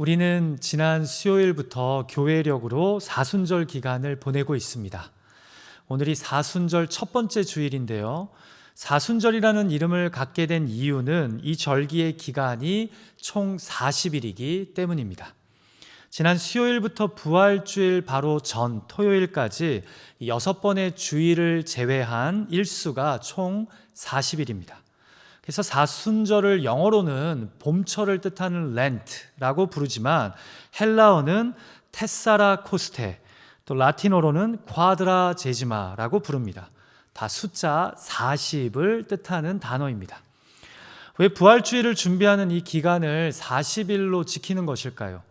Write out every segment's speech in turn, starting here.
우리는 지난 수요일부터 교회력으로 사순절 기간을 보내고 있습니다. 오늘이 사순절 첫 번째 주일인데요. 사순절이라는 이름을 갖게 된 이유는 이 절기의 기간이 총 40일이기 때문입니다. 지난 수요일부터 부활주일 바로 전 토요일까지 6번의 주일을 제외한 일수가 총 40일입니다. 그래서 사순절을 영어로는 봄철을 뜻하는 렌트라고 부르지만 헬라어는 테사라 코스테, 또 라틴어로는 콰드라 제지마라고 부릅니다. 다 숫자 40을 뜻하는 단어입니다. 왜 부활주일을 준비하는 이 기간을 40일로 지키는 것일까요?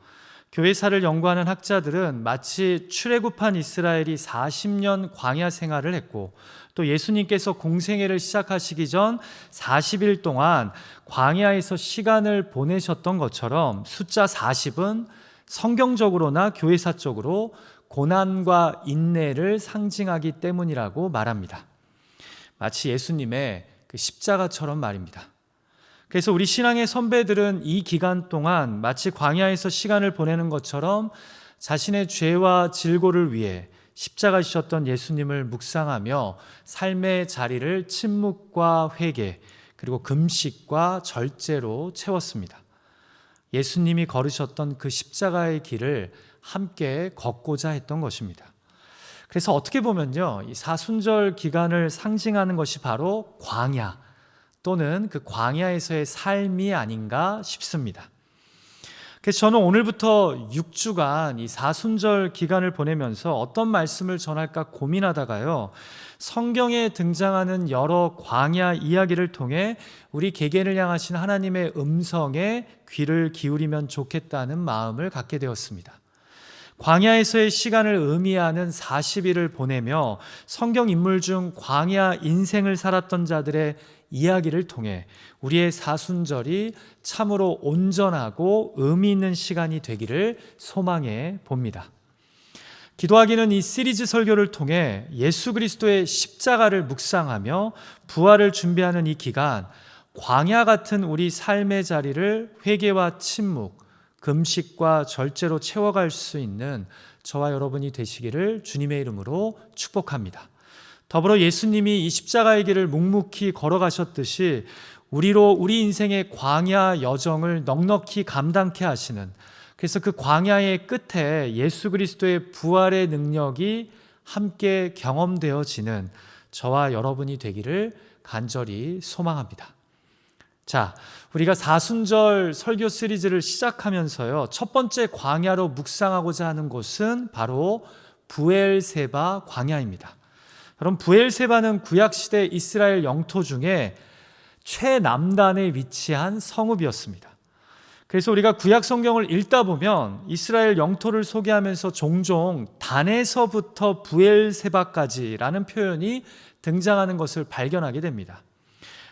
교회사를 연구하는 학자들은 마치 출애굽한 이스라엘이 40년 광야 생활을 했고 또 예수님께서 공생애를 시작하시기 전 40일 동안 광야에서 시간을 보내셨던 것처럼 숫자 40은 성경적으로나 교회사적으로 고난과 인내를 상징하기 때문이라고 말합니다. 마치 예수님의 그 십자가처럼 말입니다. 그래서 우리 신앙의 선배들은 이 기간 동안 마치 광야에서 시간을 보내는 것처럼 자신의 죄와 질고를 위해 십자가 지셨던 예수님을 묵상하며 삶의 자리를 침묵과 회개 그리고 금식과 절제로 채웠습니다. 예수님이 걸으셨던 그 십자가의 길을 함께 걷고자 했던 것입니다. 그래서 어떻게 보면요, 이 사순절 기간을 상징하는 것이 바로 광야 또는 그 광야에서의 삶이 아닌가 싶습니다. 그래서 저는 오늘부터 6주간 이 사순절 기간을 보내면서 어떤 말씀을 전할까 고민하다가요, 성경에 등장하는 여러 광야 이야기를 통해 우리 개개인을 향하신 하나님의 음성에 귀를 기울이면 좋겠다는 마음을 갖게 되었습니다. 광야에서의 시간을 의미하는 40일을 보내며 성경 인물 중 광야 인생을 살았던 자들의 이야기를 통해 우리의 사순절이 참으로 온전하고 의미 있는 시간이 되기를 소망해 봅니다. 기도하기는 이 시리즈 설교를 통해 예수 그리스도의 십자가를 묵상하며 부활을 준비하는 이 기간, 광야 같은 우리 삶의 자리를 회개와 침묵, 금식과 절제로 채워갈 수 있는 저와 여러분이 되시기를 주님의 이름으로 축복합니다. 더불어 예수님이 이 십자가의 길을 묵묵히 걸어가셨듯이 우리 인생의 광야 여정을 넉넉히 감당케 하시는, 그래서 그 광야의 끝에 예수 그리스도의 부활의 능력이 함께 경험되어지는 저와 여러분이 되기를 간절히 소망합니다. 자, 우리가 사순절 설교 시리즈를 시작하면서요, 첫 번째 광야로 묵상하고자 하는 곳은 바로 브엘세바 광야입니다. 여러분, 브엘세바는 구약시대 이스라엘 영토 중에 최남단에 위치한 성읍이었습니다. 그래서 우리가 구약 성경을 읽다 보면 이스라엘 영토를 소개하면서 종종 단에서부터 브엘세바까지라는 표현이 등장하는 것을 발견하게 됩니다.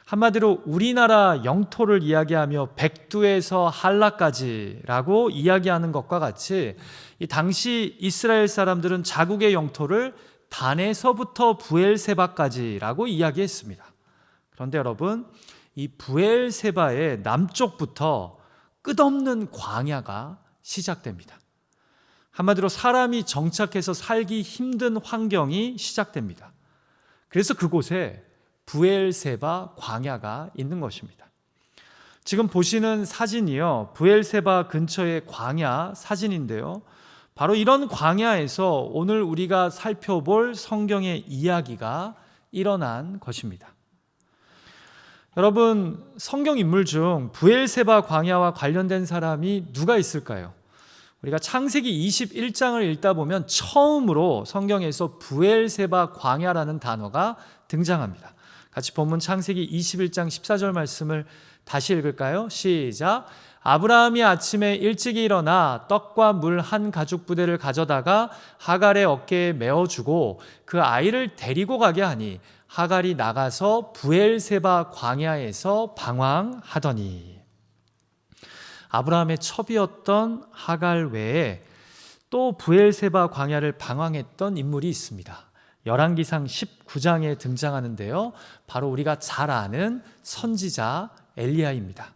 한마디로 우리나라 영토를 이야기하며 백두에서 한라까지라고 이야기하는 것과 같이 이 당시 이스라엘 사람들은 자국의 영토를 단에서부터 브엘세바까지라고 이야기했습니다. 그런데 여러분, 이 브엘세바의 남쪽부터 끝없는 광야가 시작됩니다. 한마디로 사람이 정착해서 살기 힘든 환경이 시작됩니다. 그래서 그곳에 브엘세바 광야가 있는 것입니다. 지금 보시는 사진이요, 브엘세바 근처의 광야 사진인데요, 바로 이런 광야에서 오늘 우리가 살펴볼 성경의 이야기가 일어난 것입니다. 여러분, 성경 인물 중 브엘세바 광야와 관련된 사람이 누가 있을까요? 우리가 창세기 21장을 읽다 보면 처음으로 성경에서 브엘세바 광야라는 단어가 등장합니다. 같이 본문 창세기 21장 14절 말씀을 다시 읽을까요? 시작. 아브라함이 아침에 일찍 일어나 떡과 물 한 가죽 부대를 가져다가 하갈의 어깨에 메어주고 그 아이를 데리고 가게 하니 하갈이 나가서 브엘세바 광야에서 방황하더니. 아브라함의 첩이었던 하갈 외에 또 브엘세바 광야를 방황했던 인물이 있습니다. 열왕기상 19장에 등장하는데요, 바로 우리가 잘 아는 선지자 엘리야입니다.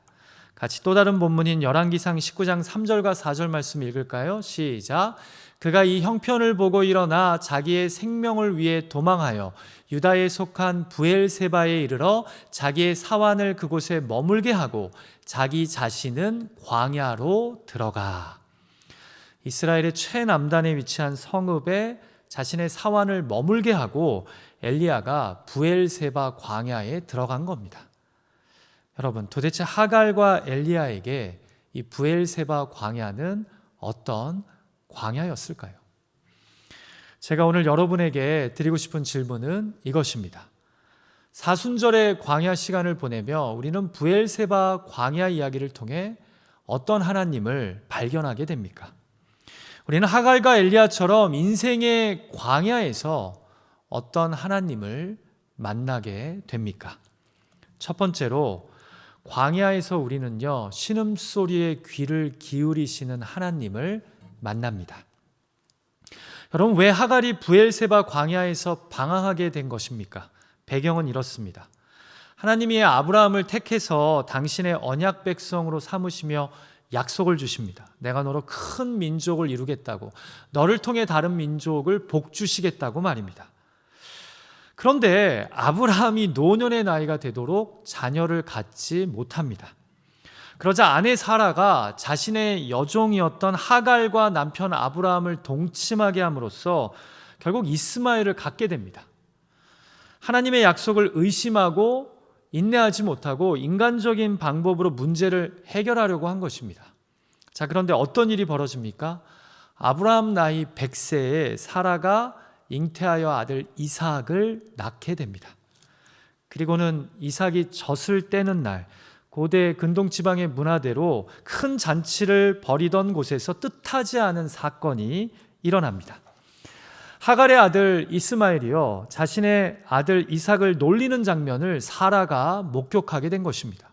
같이 또 다른 본문인 열왕기상 19장 3절과 4절 말씀 읽을까요? 시작. 그가 이 형편을 보고 일어나 자기의 생명을 위해 도망하여 유다에 속한 브엘세바에 이르러 자기의 사환을 그곳에 머물게 하고 자기 자신은 광야로 들어가. 이스라엘의 최남단에 위치한 성읍에 자신의 사환을 머물게 하고 엘리야가 브엘세바 광야에 들어간 겁니다. 여러분, 도대체 하갈과 엘리야에게 이 브엘세바 광야는 어떤 광야였을까요? 제가 오늘 여러분에게 드리고 싶은 질문은 이것입니다. 사순절의 광야 시간을 보내며 우리는 브엘세바 광야 이야기를 통해 어떤 하나님을 발견하게 됩니까? 우리는 하갈과 엘리야처럼 인생의 광야에서 어떤 하나님을 만나게 됩니까? 첫 번째로 광야에서 우리는요, 신음소리에 귀를 기울이시는 하나님을 만납니다. 여러분, 왜 하갈이 브엘세바 광야에서 방황하게 된 것입니까? 배경은 이렇습니다. 하나님이 아브라함을 택해서 당신의 언약 백성으로 삼으시며 약속을 주십니다. 내가 너로 큰 민족을 이루겠다고, 너를 통해 다른 민족을 복주시겠다고 말입니다. 그런데 아브라함이 노년의 나이가 되도록 자녀를 갖지 못합니다. 그러자 아내 사라가 자신의 여종이었던 하갈과 남편 아브라함을 동침하게 함으로써 결국 이스마엘을 갖게 됩니다. 하나님의 약속을 의심하고 인내하지 못하고 인간적인 방법으로 문제를 해결하려고 한 것입니다. 자, 그런데 어떤 일이 벌어집니까? 아브라함 나이 100세에 사라가 잉태하여 아들 이삭을 낳게 됩니다. 그리고는 이삭이 젖을 떼는 날, 고대 근동 지방의 문화대로 큰 잔치를 벌이던 곳에서 뜻하지 않은 사건이 일어납니다. 하갈의 아들 이스마엘이요, 자신의 아들 이삭을 놀리는 장면을 사라가 목격하게 된 것입니다.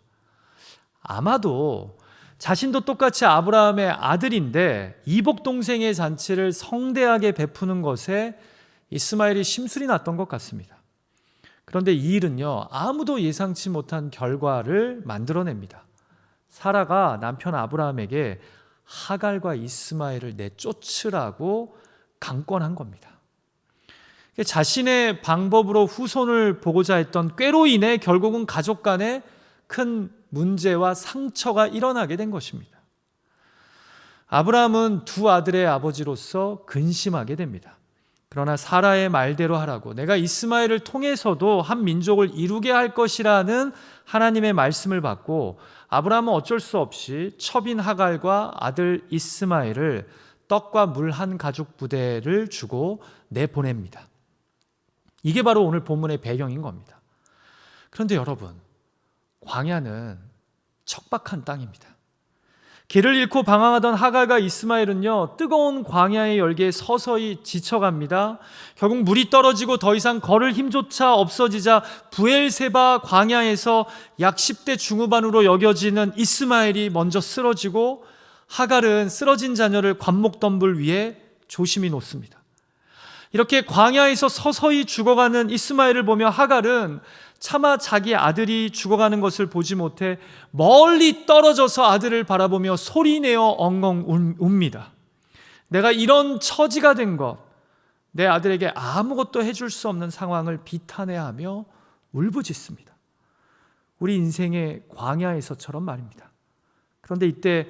아마도 자신도 똑같이 아브라함의 아들인데 이복 동생의 잔치를 성대하게 베푸는 것에 이스마엘이 심술이 났던 것 같습니다. 그런데 이 일은요, 아무도 예상치 못한 결과를 만들어냅니다. 사라가 남편 아브라함에게 하갈과 이스마엘을 내쫓으라고 강권한 겁니다. 자신의 방법으로 후손을 보고자 했던 꾀로 인해 결국은 가족 간에 큰 문제와 상처가 일어나게 된 것입니다. 아브라함은 두 아들의 아버지로서 근심하게 됩니다. 그러나 사라의 말대로 하라고, 내가 이스마엘을 통해서도 한 민족을 이루게 할 것이라는 하나님의 말씀을 받고 아브라함은 어쩔 수 없이 첩인 하갈과 아들 이스마엘을 떡과 물 한 가죽 부대를 주고 내보냅니다. 이게 바로 오늘 본문의 배경인 겁니다. 그런데 여러분, 광야는 척박한 땅입니다. 길을 잃고 방황하던 하갈과 이스마엘은요, 뜨거운 광야의 열기에 서서히 지쳐갑니다. 결국 물이 떨어지고 더 이상 걸을 힘조차 없어지자 브엘세바 광야에서 약 10대 중후반으로 여겨지는 이스마엘이 먼저 쓰러지고 하갈은 쓰러진 자녀를 관목덤불 위에 조심히 놓습니다. 이렇게 광야에서 서서히 죽어가는 이스마엘을 보며 하갈은 차마 자기 아들이 죽어가는 것을 보지 못해 멀리 떨어져서 아들을 바라보며 소리내어 엉엉 웁니다. 내가 이런 처지가 된 것, 내 아들에게 아무것도 해줄 수 없는 상황을 비탄해하며 울부짖습니다. 우리 인생의 광야에서처럼 말입니다. 그런데 이때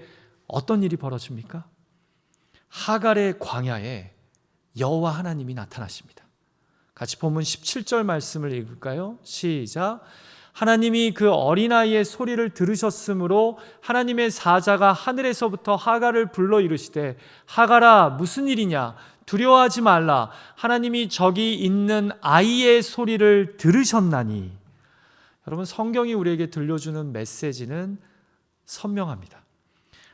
어떤 일이 벌어집니까? 하갈의 광야에 여호와 하나님이 나타나십니다. 같이 본문 17절 말씀을 읽을까요? 시작. 하나님이 그 어린아이의 소리를 들으셨으므로 하나님의 사자가 하늘에서부터 하갈을 불러 이르시되 하갈아 무슨 일이냐, 두려워하지 말라, 하나님이 저기 있는 아이의 소리를 들으셨나니. 여러분, 성경이 우리에게 들려주는 메시지는 선명합니다.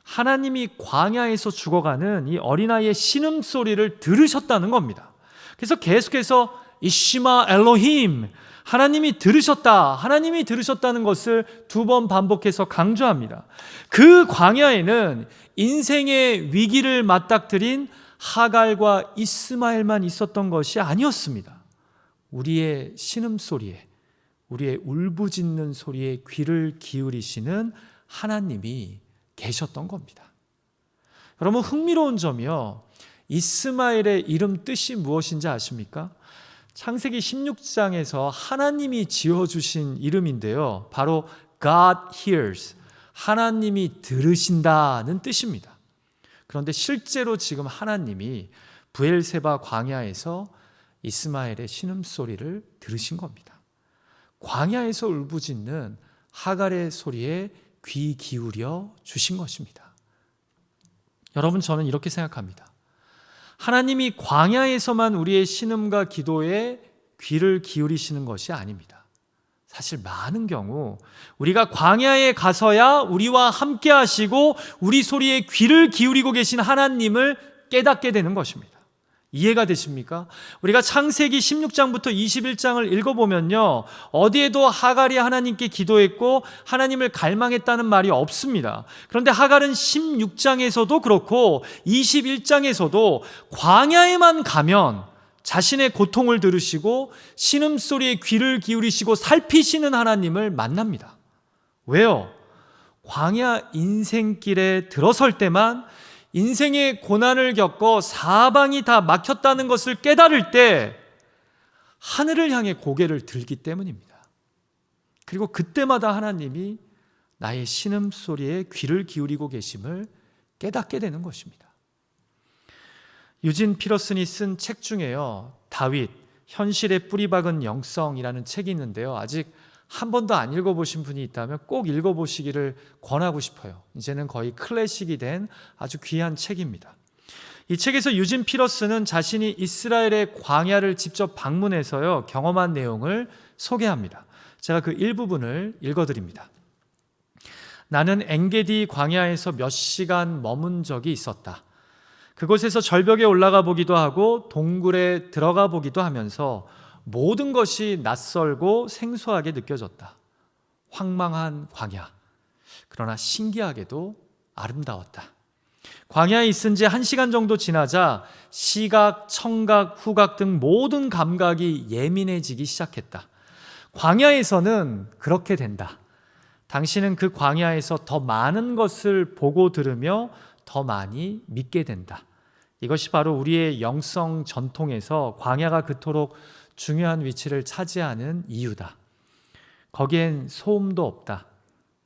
하나님이 광야에서 죽어가는 이 어린아이의 신음소리를 들으셨다는 겁니다. 그래서 계속해서 이시마 엘로힘, 하나님이 들으셨다, 하나님이 들으셨다는 것을 두 번 반복해서 강조합니다. 그 광야에는 인생의 위기를 맞닥뜨린 하갈과 이스마엘만 있었던 것이 아니었습니다. 우리의 신음소리에, 우리의 울부짖는 소리에 귀를 기울이시는 하나님이 계셨던 겁니다. 여러분, 흥미로운 점이요, 이스마엘의 이름 뜻이 무엇인지 아십니까? 창세기 16장에서 하나님이 지어주신 이름인데요, 바로 God hears, 하나님이 들으신다는 뜻입니다. 그런데 실제로 지금 하나님이 브엘세바 광야에서 이스마엘의 신음소리를 들으신 겁니다. 광야에서 울부짖는 하갈의 소리에 귀 기울여 주신 것입니다. 여러분, 저는 이렇게 생각합니다. 하나님이 광야에서만 우리의 신음과 기도에 귀를 기울이시는 것이 아닙니다. 사실 많은 경우 우리가 광야에 가서야 우리와 함께 하시고 우리 소리에 귀를 기울이고 계신 하나님을 깨닫게 되는 것입니다. 이해가 되십니까? 우리가 창세기 16장부터 21장을 읽어보면요, 어디에도 하갈이 하나님께 기도했고 하나님을 갈망했다는 말이 없습니다. 그런데 하갈은 16장에서도 그렇고 21장에서도 광야에만 가면 자신의 고통을 들으시고 신음소리에 귀를 기울이시고 살피시는 하나님을 만납니다. 왜요? 광야 인생길에 들어설 때만, 인생의 고난을 겪어 사방이 다 막혔다는 것을 깨달을 때 하늘을 향해 고개를 들기 때문입니다. 그리고 그때마다 하나님이 나의 신음소리에 귀를 기울이고 계심을 깨닫게 되는 것입니다. 유진 피러슨이 쓴 책 중에요, 다윗, 현실의 뿌리박은 영성이라는 책이 있는데요, 아직 한 번도 안 읽어보신 분이 있다면 꼭 읽어보시기를 권하고 싶어요. 이제는 거의 클래식이 된 아주 귀한 책입니다. 이 책에서 유진 피러스는 자신이 이스라엘의 광야를 직접 방문해서요, 경험한 내용을 소개합니다. 제가 그 일부분을 읽어드립니다. 나는 엥게디 광야에서 몇 시간 머문 적이 있었다. 그곳에서 절벽에 올라가 보기도 하고 동굴에 들어가 보기도 하면서 모든 것이 낯설고 생소하게 느껴졌다. 황망한 광야. 그러나 신기하게도 아름다웠다. 광야에 있은 지 1시간 정도 지나자 시각, 청각, 후각 등 모든 감각이 예민해지기 시작했다. 광야에서는 그렇게 된다. 당신은 그 광야에서 더 많은 것을 보고 들으며 더 많이 믿게 된다. 이것이 바로 우리의 영성 전통에서 광야가 그토록 중요한 위치를 차지하는 이유다. 거기엔 소음도 없다.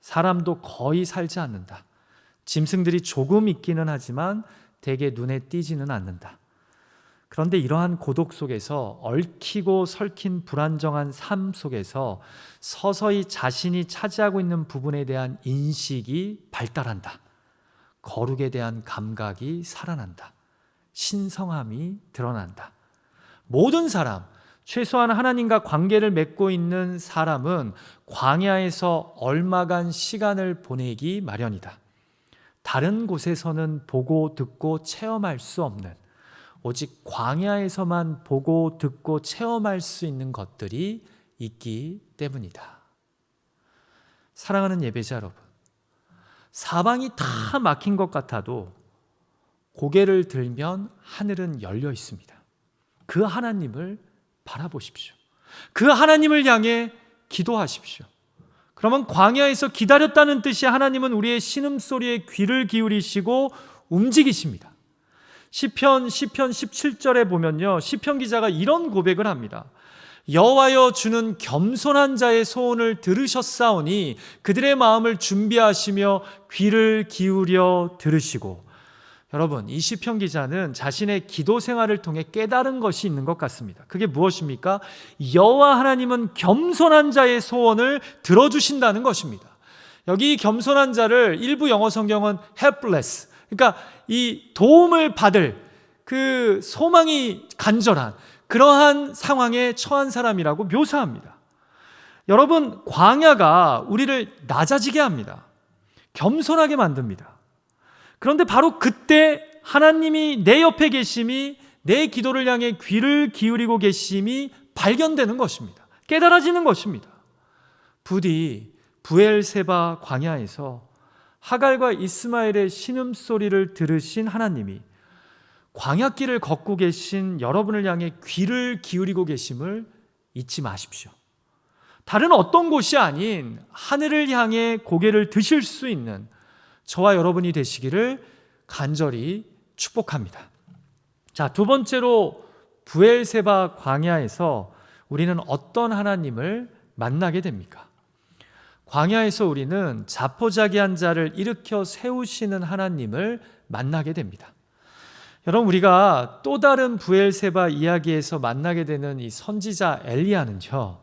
사람도 거의 살지 않는다. 짐승들이 조금 있기는 하지만 대개 눈에 띄지는 않는다. 그런데 이러한 고독 속에서, 얽히고 설킨 불안정한 삶 속에서 서서히 자신이 차지하고 있는 부분에 대한 인식이 발달한다. 거룩에 대한 감각이 살아난다. 신성함이 드러난다. 모든 사람, 최소한 하나님과 관계를 맺고 있는 사람은 광야에서 얼마간 시간을 보내기 마련이다. 다른 곳에서는 보고 듣고 체험할 수 없는, 오직 광야에서만 보고 듣고 체험할 수 있는 것들이 있기 때문이다. 사랑하는 예배자 여러분, 사방이 다 막힌 것 같아도 고개를 들면 하늘은 열려 있습니다. 그 하나님을 바라보십시오. 그 하나님을 향해 기도하십시오. 그러면 광야에서 기다렸다는 뜻이 하나님은 우리의 신음소리에 귀를 기울이시고 움직이십니다. 시편 17절에 보면요, 시편 기자가 이런 고백을 합니다. 여호와여, 주는 겸손한 자의 소원을 들으셨사오니 그들의 마음을 준비하시며 귀를 기울여 들으시고. 여러분, 이 시편 기자는 자신의 기도 생활을 통해 깨달은 것이 있는 것 같습니다. 그게 무엇입니까? 여호와 하나님은 겸손한 자의 소원을 들어주신다는 것입니다. 여기 겸손한 자를 일부 영어 성경은 helpless, 그러니까 이 도움을 받을 그 소망이 간절한 그러한 상황에 처한 사람이라고 묘사합니다. 여러분, 광야가 우리를 낮아지게 합니다. 겸손하게 만듭니다. 그런데 바로 그때 하나님이 내 옆에 계심이, 내 기도를 향해 귀를 기울이고 계심이 발견되는 것입니다. 깨달아지는 것입니다. 부디 브엘세바 광야에서 하갈과 이스마엘의 신음소리를 들으신 하나님이 광야길을 걷고 계신 여러분을 향해 귀를 기울이고 계심을 잊지 마십시오. 다른 어떤 곳이 아닌 하늘을 향해 고개를 드실 수 있는 저와 여러분이 되시기를 간절히 축복합니다. 자, 두 번째로 브엘세바 광야에서 우리는 어떤 하나님을 만나게 됩니까? 광야에서 우리는 자포자기한 자를 일으켜 세우시는 하나님을 만나게 됩니다. 여러분, 우리가 또 다른 브엘세바 이야기에서 만나게 되는 이 선지자 엘리야는요,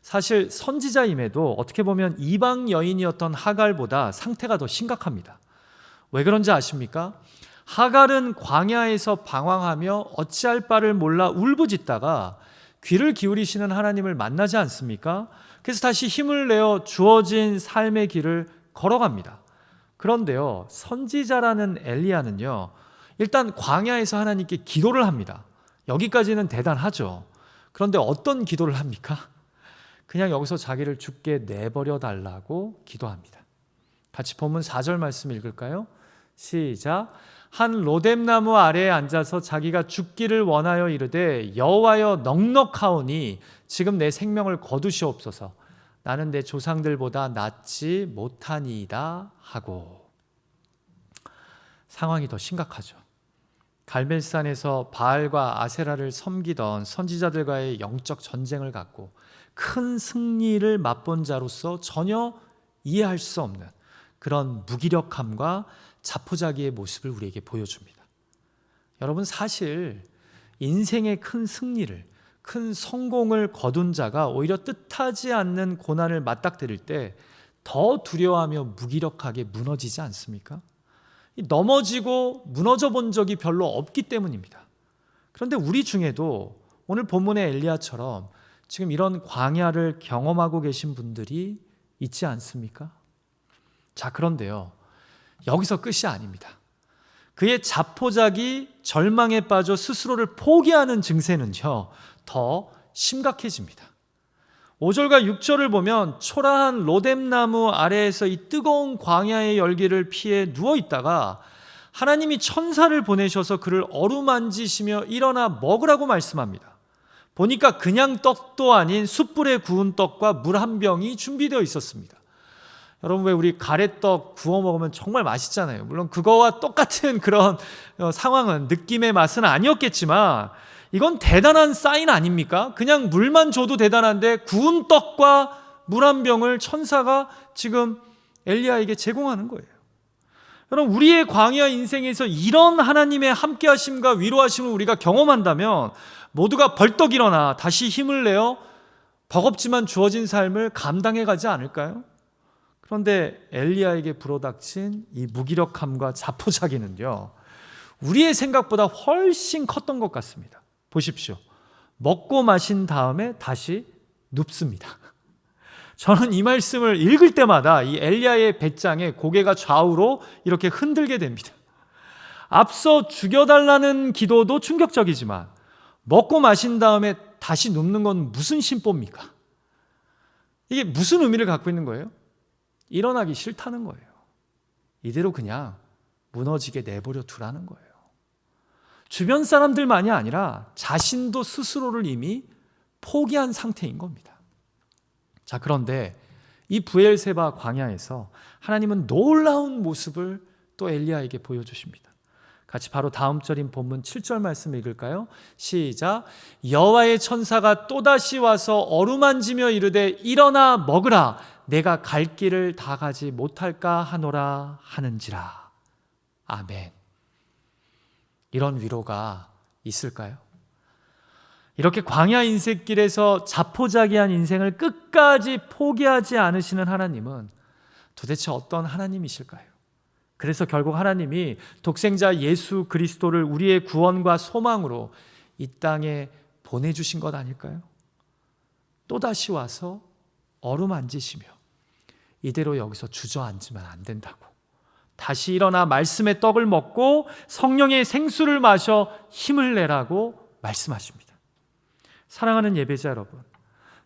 사실 선지자임에도 어떻게 보면 이방 여인이었던 하갈보다 상태가 더 심각합니다. 왜 그런지 아십니까? 하갈은 광야에서 방황하며 어찌할 바를 몰라 울부짖다가 귀를 기울이시는 하나님을 만나지 않습니까? 그래서 다시 힘을 내어 주어진 삶의 길을 걸어갑니다. 그런데요, 선지자라는 엘리야는요, 일단 광야에서 하나님께 기도를 합니다. 여기까지는 대단하죠. 그런데 어떤 기도를 합니까? 그냥 여기서 자기를 죽게 내버려 달라고 기도합니다. 같이 본문 4절 말씀 읽을까요? 시작. 한 로뎀나무 아래에 앉아서 자기가 죽기를 원하여 이르되 여호와여 넉넉하오니 지금 내 생명을 거두시옵소서. 나는 내 조상들보다 낫지 못하니이다 하고. 상황이 더 심각하죠. 갈멜산에서 바알과 아세라를 섬기던 선지자들과의 영적 전쟁을 갖고 큰 승리를 맛본 자로서 전혀 이해할 수 없는 그런 무기력함과 자포자기의 모습을 우리에게 보여줍니다. 여러분, 사실 인생의 큰 승리를, 큰 성공을 거둔 자가 오히려 뜻하지 않는 고난을 맞닥뜨릴 때 더 두려워하며 무기력하게 무너지지 않습니까? 넘어지고 무너져 본 적이 별로 없기 때문입니다. 그런데 우리 중에도 오늘 본문의 엘리야처럼 지금 이런 광야를 경험하고 계신 분들이 있지 않습니까? 자, 그런데요, 여기서 끝이 아닙니다. 그의 자포자기, 절망에 빠져 스스로를 포기하는 증세는요, 더 심각해집니다. 5절과 6절을 보면 초라한 로뎀나무 아래에서 이 뜨거운 광야의 열기를 피해 누워있다가 하나님이 천사를 보내셔서 그를 어루만지시며 일어나 먹으라고 말씀합니다. 보니까 그냥 떡도 아닌 숯불에 구운 떡과 물 한 병이 준비되어 있었습니다. 여러분, 왜 우리 가래떡 구워 먹으면 정말 맛있잖아요. 물론 그거와 똑같은 그런 상황은, 느낌의 맛은 아니었겠지만 이건 대단한 사인 아닙니까? 그냥 물만 줘도 대단한데 구운 떡과 물 한 병을 천사가 지금 엘리야에게 제공하는 거예요. 여러분, 우리의 광야 인생에서 이런 하나님의 함께하심과 위로하심을 우리가 경험한다면 모두가 벌떡 일어나 다시 힘을 내어 버겁지만 주어진 삶을 감당해 가지 않을까요? 그런데 엘리야에게 불어닥친 이 무기력함과 자포자기는요, 우리의 생각보다 훨씬 컸던 것 같습니다. 보십시오. 먹고 마신 다음에 다시 눕습니다. 저는 이 말씀을 읽을 때마다 이 엘리야의 배짱에 고개가 좌우로 이렇게 흔들게 됩니다. 앞서 죽여달라는 기도도 충격적이지만 먹고 마신 다음에 다시 눕는 건 무슨 심보입니까? 이게 무슨 의미를 갖고 있는 거예요? 일어나기 싫다는 거예요. 이대로 그냥 무너지게 내버려 두라는 거예요. 주변 사람들만이 아니라 자신도 스스로를 이미 포기한 상태인 겁니다. 자, 그런데 이 브엘세바 광야에서 하나님은 놀라운 모습을 또 엘리야에게 보여주십니다. 같이 바로 다음 절인 본문 7절 말씀 읽을까요? 시작. 여호와의 천사가 또다시 와서 어루만지며 이르되 일어나 먹으라. 내가 갈 길을 다 가지 못할까 하노라 하는지라. 아멘. 이런 위로가 있을까요? 이렇게 광야 인생길에서 자포자기한 인생을 끝까지 포기하지 않으시는 하나님은 도대체 어떤 하나님이실까요? 그래서 결국 하나님이 독생자 예수 그리스도를 우리의 구원과 소망으로 이 땅에 보내주신 것 아닐까요? 또다시 와서 어루만지시며 이대로 여기서 주저앉으면 안 된다고, 다시 일어나 말씀의 떡을 먹고 성령의 생수를 마셔 힘을 내라고 말씀하십니다. 사랑하는 예배자 여러분,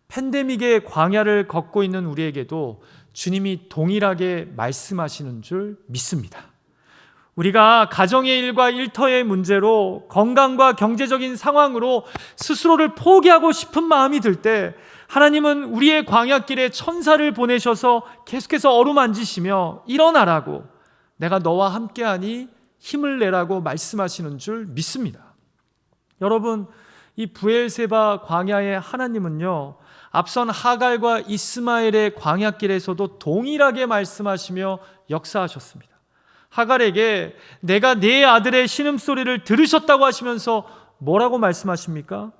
팬데믹의 광야를 걷고 있는 우리에게도 주님이 동일하게 말씀하시는 줄 믿습니다. 우리가 가정의 일과 일터의 문제로, 건강과 경제적인 상황으로 스스로를 포기하고 싶은 마음이 들 때 하나님은 우리의 광야길에 천사를 보내셔서 계속해서 어루만지시며 일어나라고, 내가 너와 함께하니 힘을 내라고 말씀하시는 줄 믿습니다. 여러분, 이 브엘세바 광야의 하나님은요, 앞선 하갈과 이스마엘의 광야길에서도 동일하게 말씀하시며 역사하셨습니다. 하갈에게 내가 네 아들의 신음소리를 들으셨다고 하시면서 뭐라고 말씀하십니까?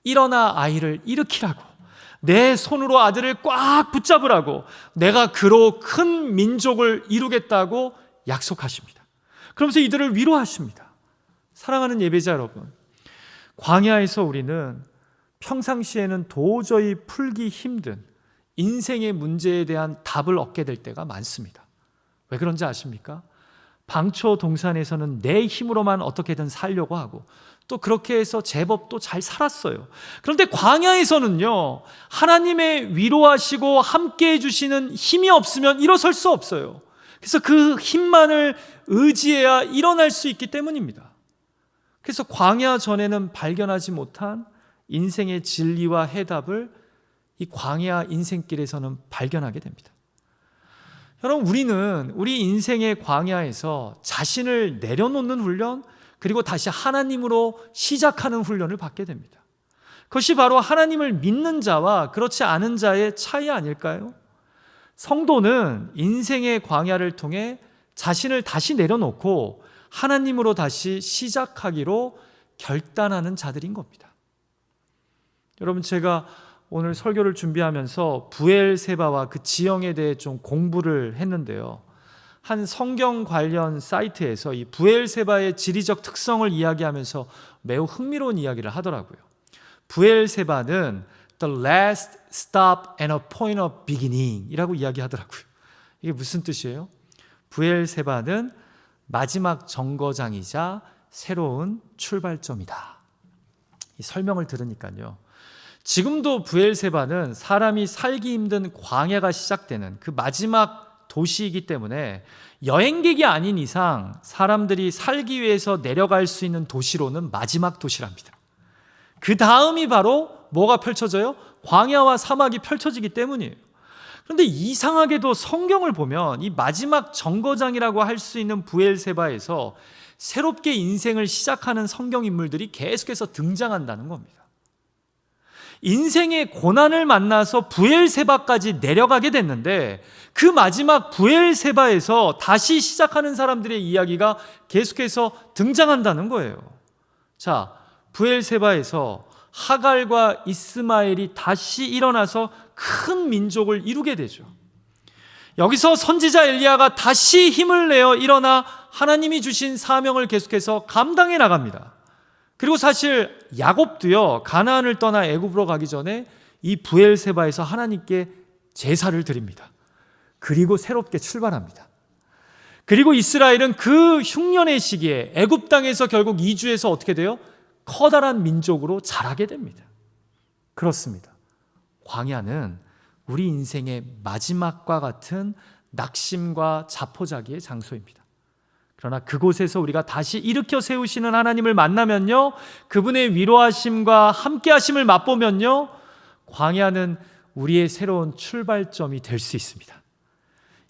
일어나 아이를 일으키라고, 내 손으로 아들을 꽉 붙잡으라고, 내가 그로 큰 민족을 이루겠다고 약속하십니다. 그러면서 이들을 위로하십니다. 사랑하는 예배자 여러분, 광야에서 우리는 평상시에는 도저히 풀기 힘든 인생의 문제에 대한 답을 얻게 될 때가 많습니다. 왜 그런지 아십니까? 방초동산에서는 내 힘으로만 어떻게든 살려고 하고 또 그렇게 해서 제법 또 잘 살았어요. 그런데 광야에서는요, 하나님의 위로하시고 함께 해주시는 힘이 없으면 일어설 수 없어요. 그래서 그 힘만을 의지해야 일어날 수 있기 때문입니다. 그래서 광야 전에는 발견하지 못한 인생의 진리와 해답을 이 광야 인생길에서는 발견하게 됩니다. 여러분, 우리는 우리 인생의 광야에서 자신을 내려놓는 훈련, 그리고 다시 하나님으로 시작하는 훈련을 받게 됩니다. 그것이 바로 하나님을 믿는 자와 그렇지 않은 자의 차이 아닐까요? 성도는 인생의 광야를 통해 자신을 다시 내려놓고 하나님으로 다시 시작하기로 결단하는 자들인 겁니다. 여러분, 제가 오늘 설교를 준비하면서 브엘세바와 그 지형에 대해 좀 공부를 했는데요, 한 성경 관련 사이트에서 이 브엘세바의 지리적 특성을 이야기하면서 매우 흥미로운 이야기를 하더라고요. 브엘세바는 the last stop and a point of beginning 이라고 이야기하더라고요. 이게 무슨 뜻이에요? 브엘세바는 마지막 정거장이자 새로운 출발점이다. 이 설명을 들으니까요, 지금도 브엘세바는 사람이 살기 힘든 광야가 시작되는 그 마지막 도시이기 때문에 여행객이 아닌 이상 사람들이 살기 위해서 내려갈 수 있는 도시로는 마지막 도시랍니다. 그 다음이 바로 뭐가 펼쳐져요? 광야와 사막이 펼쳐지기 때문이에요. 그런데 이상하게도 성경을 보면 이 마지막 정거장이라고 할 수 있는 브엘세바에서 새롭게 인생을 시작하는 성경 인물들이 계속해서 등장한다는 겁니다. 인생의 고난을 만나서 브엘세바까지 내려가게 됐는데 그 마지막 브엘세바에서 다시 시작하는 사람들의 이야기가 계속해서 등장한다는 거예요. 자, 브엘세바에서 하갈과 이스마엘이 다시 일어나서 큰 민족을 이루게 되죠. 여기서 선지자 엘리야가 다시 힘을 내어 일어나 하나님이 주신 사명을 계속해서 감당해 나갑니다. 그리고 사실 야곱도요, 가나안을 떠나 애굽으로 가기 전에 이 브엘세바에서 하나님께 제사를 드립니다. 그리고 새롭게 출발합니다. 그리고 이스라엘은 그 흉년의 시기에 애굽 땅에서 결국 이주해서 어떻게 돼요? 커다란 민족으로 자라게 됩니다. 그렇습니다. 광야는 우리 인생의 마지막과 같은 낙심과 자포자기의 장소입니다. 그러나 그곳에서 우리가 다시 일으켜 세우시는 하나님을 만나면요, 그분의 위로하심과 함께하심을 맛보면요, 광야는 우리의 새로운 출발점이 될 수 있습니다.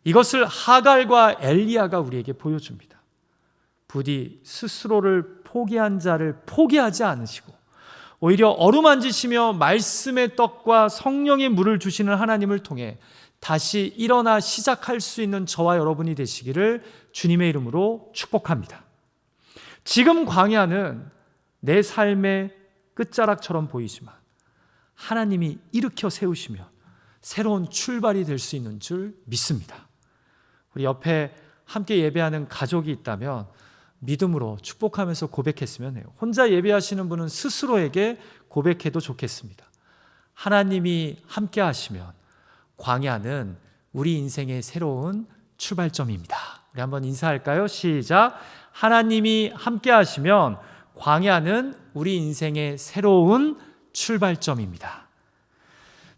이것을 하갈과 엘리야가 우리에게 보여줍니다. 부디 스스로를 포기한 자를 포기하지 않으시고 오히려 어루만지시며 말씀의 떡과 성령의 물을 주시는 하나님을 통해 다시 일어나 시작할 수 있는 저와 여러분이 되시기를 주님의 이름으로 축복합니다. 지금 광야는 내 삶의 끝자락처럼 보이지만 하나님이 일으켜 세우시면 새로운 출발이 될 수 있는 줄 믿습니다. 우리 옆에 함께 예배하는 가족이 있다면 믿음으로 축복하면서 고백했으면 해요. 혼자 예배하시는 분은 스스로에게 고백해도 좋겠습니다. 하나님이 함께 하시면 광야는 우리 인생의 새로운 출발점입니다. 우리 한번 인사할까요? 시작. 하나님이 함께 하시면 광야는 우리 인생의 새로운 출발점입니다.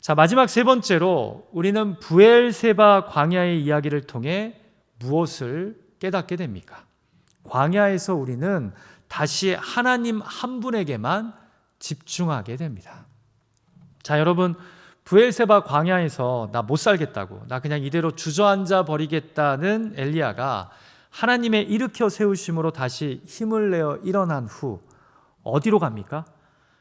자, 마지막 세 번째로 우리는 브엘세바 광야의 이야기를 통해 무엇을 깨닫게 됩니까? 광야에서 우리는 다시 하나님 한 분에게만 집중하게 됩니다. 자, 여러분, 브엘세바 광야에서 나 못 살겠다고, 나 그냥 이대로 주저앉아 버리겠다는 엘리야가 하나님의 일으켜 세우심으로 다시 힘을 내어 일어난 후 어디로 갑니까?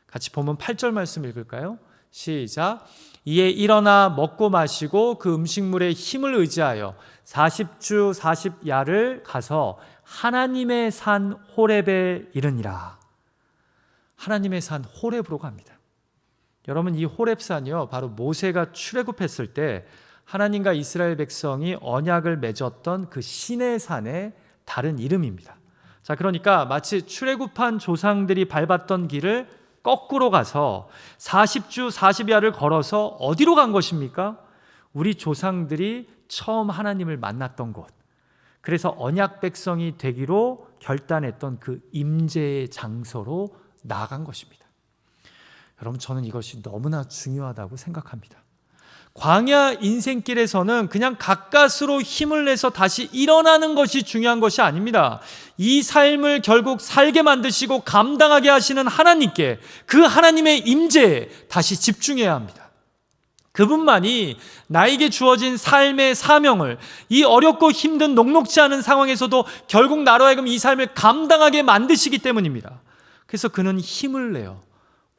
같이 보면 8절 말씀 읽을까요? 시작. 이에 일어나 먹고 마시고 그 음식물에 힘을 의지하여 40주 40야를 가서 하나님의 산 호렙에 이르니라. 하나님의 산 호렙으로 갑니다. 여러분, 이 호렙산이요, 바로 모세가 출애굽했을 때 하나님과 이스라엘 백성이 언약을 맺었던 그 시내 산의 다른 이름입니다. 자, 그러니까 마치 출애굽한 조상들이 밟았던 길을 거꾸로 가서 40주 40야를 걸어서 어디로 간 것입니까? 우리 조상들이 처음 하나님을 만났던 곳, 그래서 언약 백성이 되기로 결단했던 그 임재의 장소로 나아간 것입니다. 여러분, 저는 이것이 너무나 중요하다고 생각합니다. 광야 인생길에서는 그냥 가까스로 힘을 내서 다시 일어나는 것이 중요한 것이 아닙니다. 이 삶을 결국 살게 만드시고 감당하게 하시는 하나님께, 그 하나님의 임재에 다시 집중해야 합니다. 그분만이 나에게 주어진 삶의 사명을, 이 어렵고 힘든 녹록지 않은 상황에서도 결국 나로 하여금 이 삶을 감당하게 만드시기 때문입니다. 그래서 그는 힘을 내어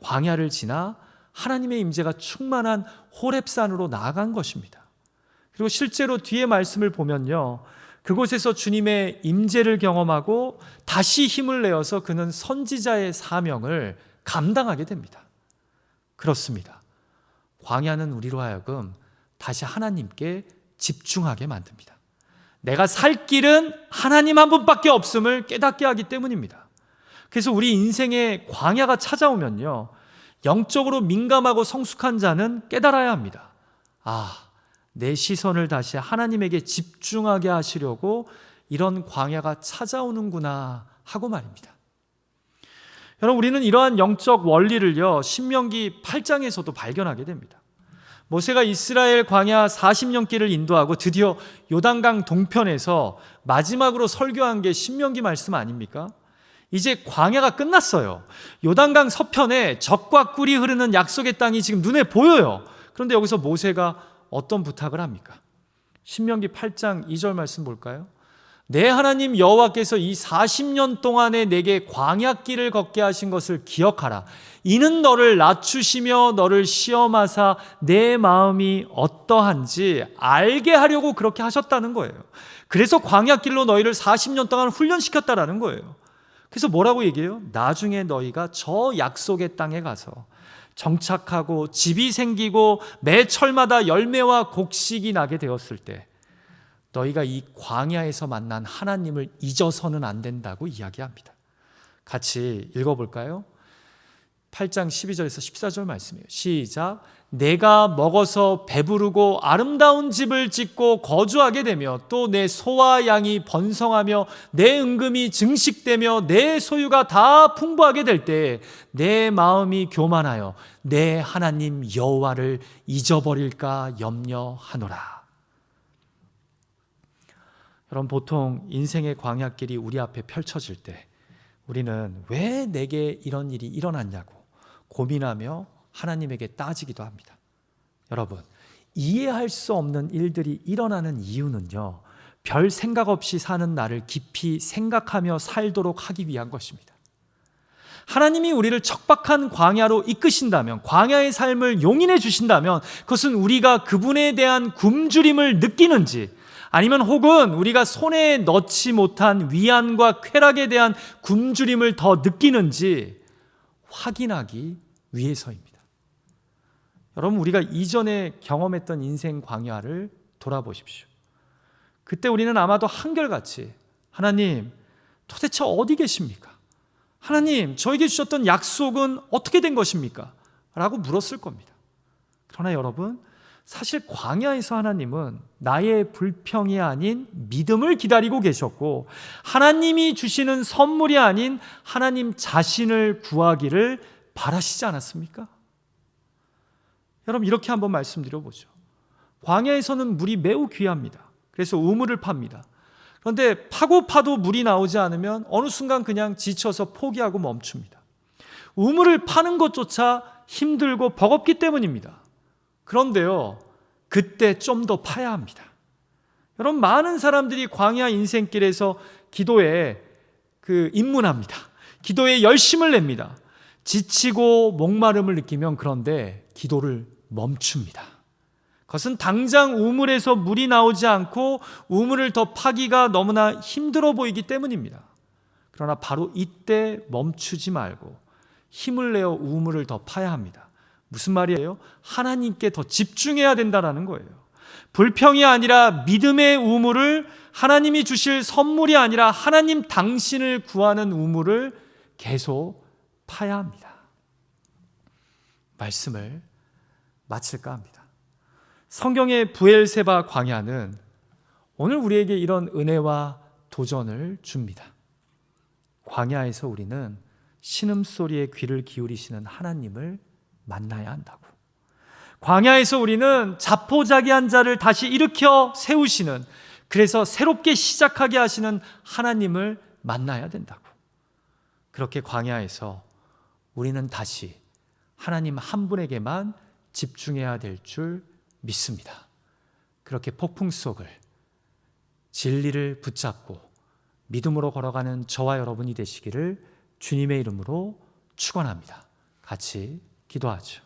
광야를 지나 하나님의 임재가 충만한 호렙산으로 나아간 것입니다. 그리고 실제로 뒤에 말씀을 보면요, 그곳에서 주님의 임재를 경험하고 다시 힘을 내어서 그는 선지자의 사명을 감당하게 됩니다. 그렇습니다. 광야는 우리로 하여금 다시 하나님께 집중하게 만듭니다. 내가 살 길은 하나님 한 분밖에 없음을 깨닫게 하기 때문입니다. 그래서 우리 인생에 광야가 찾아오면요, 영적으로 민감하고 성숙한 자는 깨달아야 합니다. 내 시선을 다시 하나님에게 집중하게 하시려고 이런 광야가 찾아오는구나 하고 말입니다. 여러분, 우리는 이러한 영적 원리를요, 신명기 8장에서도 발견하게 됩니다. 모세가 이스라엘 광야 40년 길을 인도하고 드디어 요단강 동편에서 마지막으로 설교한 게 신명기 말씀 아닙니까? 이제 광야가 끝났어요. 요단강 서편에 젖과 꿀이 흐르는 약속의 땅이 지금 눈에 보여요. 그런데 여기서 모세가 어떤 부탁을 합니까? 신명기 8장 2절 말씀 볼까요? 내 하나님 여호와께서 이 40년 동안에 내게 광야길을 걷게 하신 것을 기억하라. 이는 너를 낮추시며 너를 시험하사 내 마음이 어떠한지 알게 하려고 그렇게 하셨다는 거예요. 그래서 광야길로 너희를 40년 동안 훈련시켰다라는 거예요. 그래서 뭐라고 얘기해요? 나중에 너희가 저 약속의 땅에 가서 정착하고 집이 생기고 매 철마다 열매와 곡식이 나게 되었을 때 너희가 이 광야에서 만난 하나님을 잊어서는 안 된다고 이야기합니다. 같이 읽어볼까요? 8장 12절에서 14절 말씀이에요. 시작. 내가 먹어서 배부르고 아름다운 집을 짓고 거주하게 되며 또 내 소와 양이 번성하며 내 은금이 증식되며 내 소유가 다 풍부하게 될 때 내 마음이 교만하여 내 하나님 여호와를 잊어버릴까 염려하노라. 여러분, 보통 인생의 광야길이 우리 앞에 펼쳐질 때 우리는 왜 내게 이런 일이 일어났냐고 고민하며 하나님에게 따지기도 합니다. 여러분, 이해할 수 없는 일들이 일어나는 이유는요, 별 생각 없이 사는 나를 깊이 생각하며 살도록 하기 위한 것입니다. 하나님이 우리를 척박한 광야로 이끄신다면, 광야의 삶을 용인해 주신다면 그것은 우리가 그분에 대한 굶주림을 느끼는지, 아니면 혹은 우리가 손에 넣지 못한 위안과 쾌락에 대한 굶주림을 더 느끼는지 확인하기 위해서입니다. 여러분, 우리가 이전에 경험했던 인생 광야를 돌아보십시오. 그때 우리는 아마도 한결같이 하나님, 도대체 어디 계십니까? 하나님, 저에게 주셨던 약속은 어떻게 된 것입니까? 라고 물었을 겁니다. 그러나 여러분, 사실 광야에서 하나님은 나의 불평이 아닌 믿음을 기다리고 계셨고, 하나님이 주시는 선물이 아닌 하나님 자신을 구하기를 바라시지 않았습니까? 여러분, 이렇게 한번 말씀드려보죠. 광야에서는 물이 매우 귀합니다. 그래서 우물을 팝니다. 그런데 파고 파도 물이 나오지 않으면 어느 순간 그냥 지쳐서 포기하고 멈춥니다. 우물을 파는 것조차 힘들고 버겁기 때문입니다. 그런데요, 그때 좀 더 파야 합니다. 여러분, 많은 사람들이 광야 인생길에서 기도에 입문합니다. 기도에 열심을 냅니다. 지치고 목마름을 느끼면 그런데 기도를 멈춥니다. 그것은 당장 우물에서 물이 나오지 않고 우물을 더 파기가 너무나 힘들어 보이기 때문입니다. 그러나 바로 이때 멈추지 말고 힘을 내어 우물을 더 파야 합니다. 무슨 말이에요? 하나님께 더 집중해야 된다는 거예요. 불평이 아니라 믿음의 우물을, 하나님이 주실 선물이 아니라 하나님 당신을 구하는 우물을 계속 파야 합니다. 말씀을 마칠까 합니다. 성경의 브엘세바 광야는 오늘 우리에게 이런 은혜와 도전을 줍니다. 광야에서 우리는 신음소리에 귀를 기울이시는 하나님을 만나야 한다고. 광야에서 우리는 자포자기한 자를 다시 일으켜 세우시는, 그래서 새롭게 시작하게 하시는 하나님을 만나야 된다고. 그렇게 광야에서 우리는 다시 하나님 한 분에게만 집중해야 될 줄 믿습니다. 그렇게 폭풍 속을 진리를 붙잡고 믿음으로 걸어가는 저와 여러분이 되시기를 주님의 이름으로 축원합니다. 같이 기도하죠.